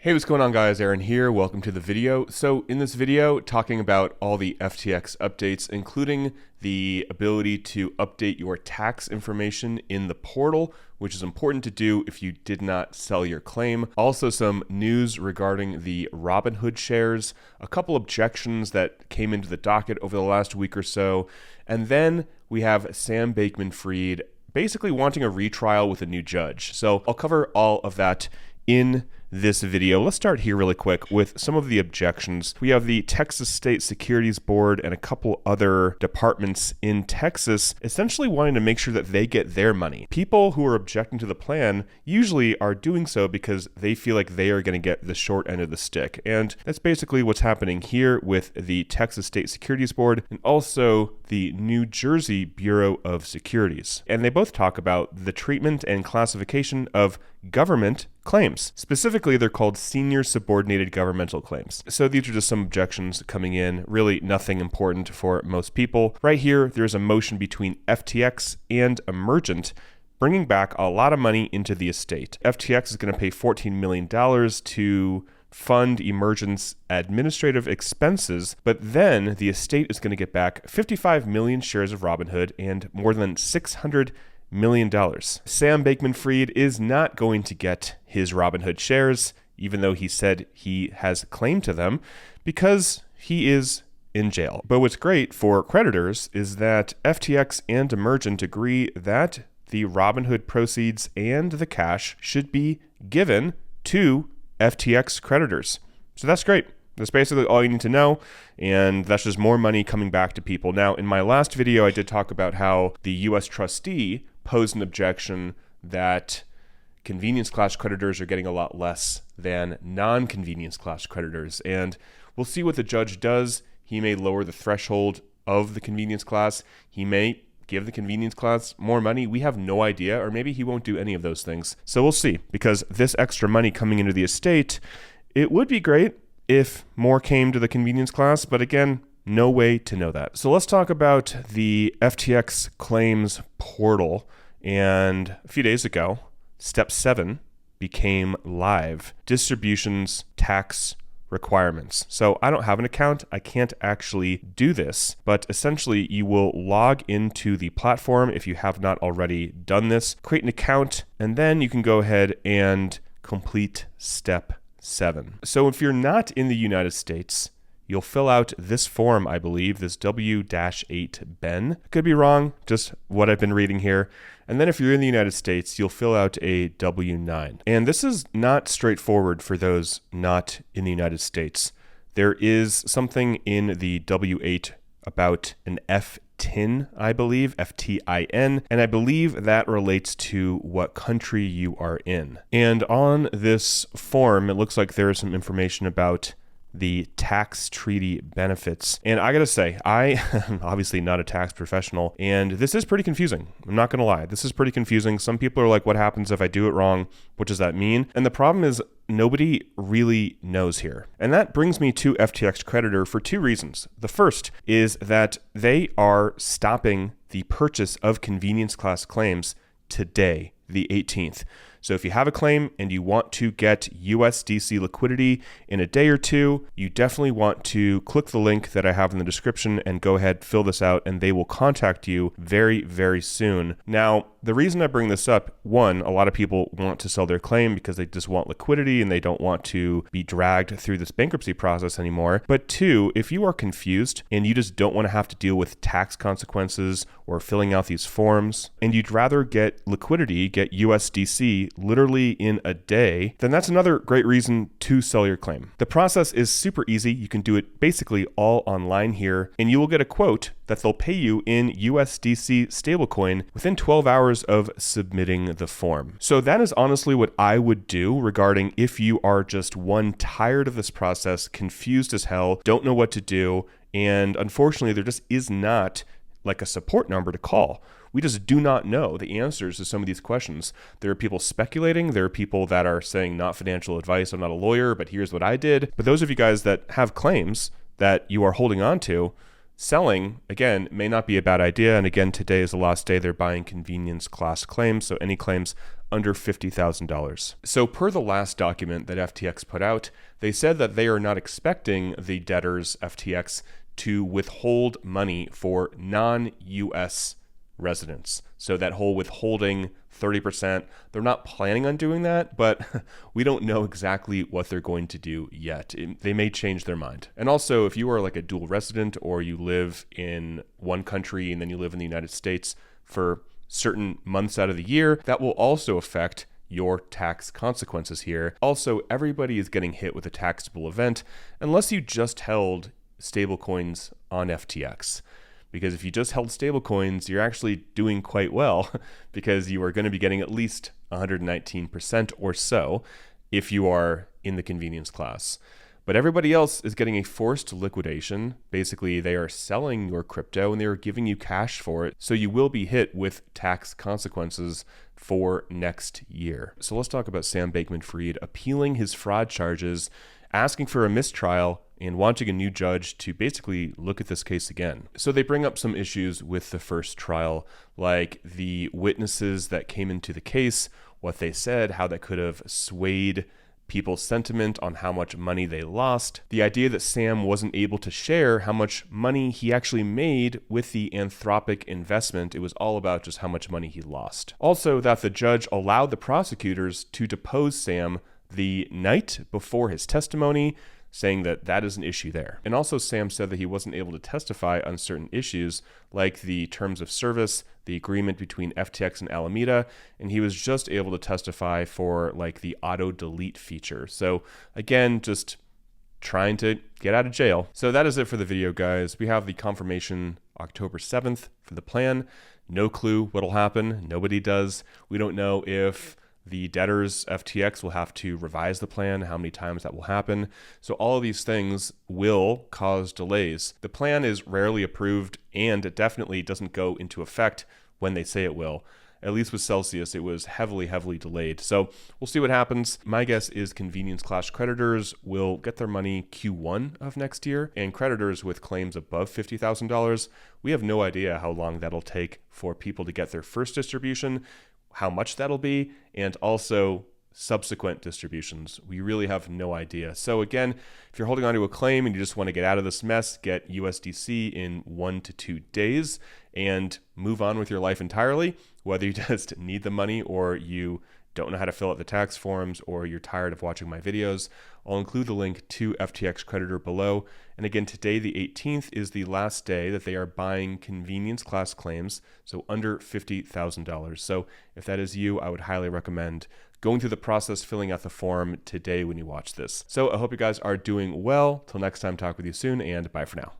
Hey, what's going on guys? Aaron here. Welcome to the video. So in this video, talking about all the FTX updates, including the ability to update your tax information in the portal, which is important to do if you did not sell your claim. Also some news regarding the Robinhood shares, a couple objections that came into the docket over the last week or so. And then we have Sam Bankman-Fried basically wanting a retrial with a new judge. So I'll cover all of that in this video. Let's start here really quick with some of the objections. We have the Texas State Securities Board and a couple other departments in Texas essentially wanting to make sure that they get their money. People who are objecting to the plan usually are doing so because they feel like they are going to get the short end of the stick. And that's basically what's happening here with the Texas State Securities Board and also the New Jersey Bureau of Securities. And they both talk about the treatment and classification of government claims. Specifically, they're called senior subordinated governmental claims. So these are just some objections coming in, really nothing important for most people. Right here, there's a motion between FTX and Emergent, bringing back a lot of money into the estate. FTX is going to pay $14 million to fund Emergent's administrative expenses, but then the estate is going to get back 55 million shares of Robinhood and more than $600 million. Sam Bankman-Fried is not going to get his Robinhood shares, even though he said he has claim to them, because he is in jail. But what's great for creditors is that FTX and Emergent agree that the Robinhood proceeds and the cash should be given to FTX creditors. So that's great. That's basically all you need to know, and that's just more money coming back to people. Now, in my last video, I did talk about how the U.S. trustee posed an objection that convenience class creditors are getting a lot less than non-convenience class creditors, and we'll see what the judge does. He may lower the threshold of the convenience class. He may give the convenience class more money. We have no idea, or maybe he won't do any of those things. So we'll see, because this extra money coming into the estate, it would be great if more came to the convenience class, but again, no way to know that. So let's talk about the FTX claims portal. And a few days ago, Step 7 became live. Distributions tax requirements. So I don't have an account. I can't actually do this, but essentially you will log into the platform if you have not already done this, create an account, and then you can go ahead and complete Step 7. So if you're not in the United States, you'll fill out this form, I believe, this W-8Ben. Could be wrong, just what I've been reading here. And then if you're in the United States, you'll fill out a W-9. And this is not straightforward for those not in the United States. There is something in the W-8 about an FTIN, I believe, F-T-I-N, and I believe that relates to what country you are in. And on this form, it looks like there is some information about the tax treaty benefits. And I gotta say, I am obviously not a tax professional, and this is pretty confusing. I'm not gonna lie. This is pretty confusing. Some people are like, what happens if I do it wrong? What does that mean? And the problem is nobody really knows here. And that brings me to FTX creditor for two reasons. The first is that they are stopping the purchase of convenience class claims today, the 18th. So if you have a claim and you want to get USDC liquidity in a day or two, you definitely want to click the link that I have in the description and go ahead, fill this out, and they will contact you very, very soon. Now, the reason I bring this up, one, a lot of people want to sell their claim because they just want liquidity and they don't want to be dragged through this bankruptcy process anymore. But two, if you are confused and you just don't want to have to deal with tax consequences or filling out these forms, and you'd rather get liquidity, get USDC literally in a day, then that's another great reason to sell your claim. The process is super easy. You can do it basically all online here, and you will get a quote that they'll pay you in USDC stablecoin within 12 hours of submitting the form. So that is honestly what I would do regarding if you are just one, tired of this process, confused as hell, don't know what to do, and unfortunately there just is not like a support number to call. We just do not know the answers to some of these questions. There are people speculating. There are people that are saying not financial advice. I'm not a lawyer, but here's what I did. But those of you guys that have claims that you are holding on to, selling, again, may not be a bad idea. And again, today is the last day they're buying convenience class claims. So any claims under $50,000. So per the last document that FTX put out, they said that they are not expecting the debtors, FTX, to withhold money for non-US residents. So that whole withholding 30%, they're not planning on doing that, but we don't know exactly what they're going to do yet. They may change their mind. And also, if you are like a dual resident or you live in one country and then you live in the United States for certain months out of the year, that will also affect your tax consequences here. Also, everybody is getting hit with a taxable event unless you just held stablecoins on FTX. Because if you just held stablecoins, you're actually doing quite well because you are going to be getting at least 119% or so if you are in the convenience class. But everybody else is getting a forced liquidation. Basically, they are selling your crypto and they are giving you cash for it. So you will be hit with tax consequences for next year. So let's talk about Sam Bankman-Fried appealing his fraud charges, asking for a mistrial, and wanting a new judge to basically look at this case again. So they bring up some issues with the first trial, like the witnesses that came into the case, what they said, how that could have swayed people's sentiment on how much money they lost, the idea that Sam wasn't able to share how much money he actually made with the Anthropic investment. It was all about just how much money he lost. Also, that the judge allowed the prosecutors to depose Sam the night before his testimony, saying that that is an issue there. And also Sam said that he wasn't able to testify on certain issues like the terms of service, the agreement between FTX and Alameda, and he was just able to testify for like the auto delete feature. So again, just trying to get out of jail. So that is it for the video, guys. We have the confirmation October 7th for the plan. No clue what'll happen. Nobody does. We don't know if the debtors, FTX, will have to revise the plan, how many times that will happen. So all of these things will cause delays. The plan is rarely approved and it definitely doesn't go into effect when they say it will. At least with Celsius, it was heavily delayed. So we'll see what happens. My guess is convenience class creditors will get their money Q1 of next year, and creditors with claims above $50,000, we have no idea how long that'll take for people to get their first distribution, how much that'll be, and also subsequent distributions. We really have no idea. So again, if you're holding onto a claim and you just want to get out of this mess, get USDC in 1 to 2 days and move on with your life entirely, whether you just need the money or you don't know how to fill out the tax forms or you're tired of watching my videos. I'll include the link to FTX creditor below. And again, today, the 18th, is the last day that they are buying convenience class claims, so under $50,000. So if that is you, I would highly recommend going through the process, filling out the form today when you watch this. So I hope you guys are doing well. Till next time, talk with you soon, and bye for now.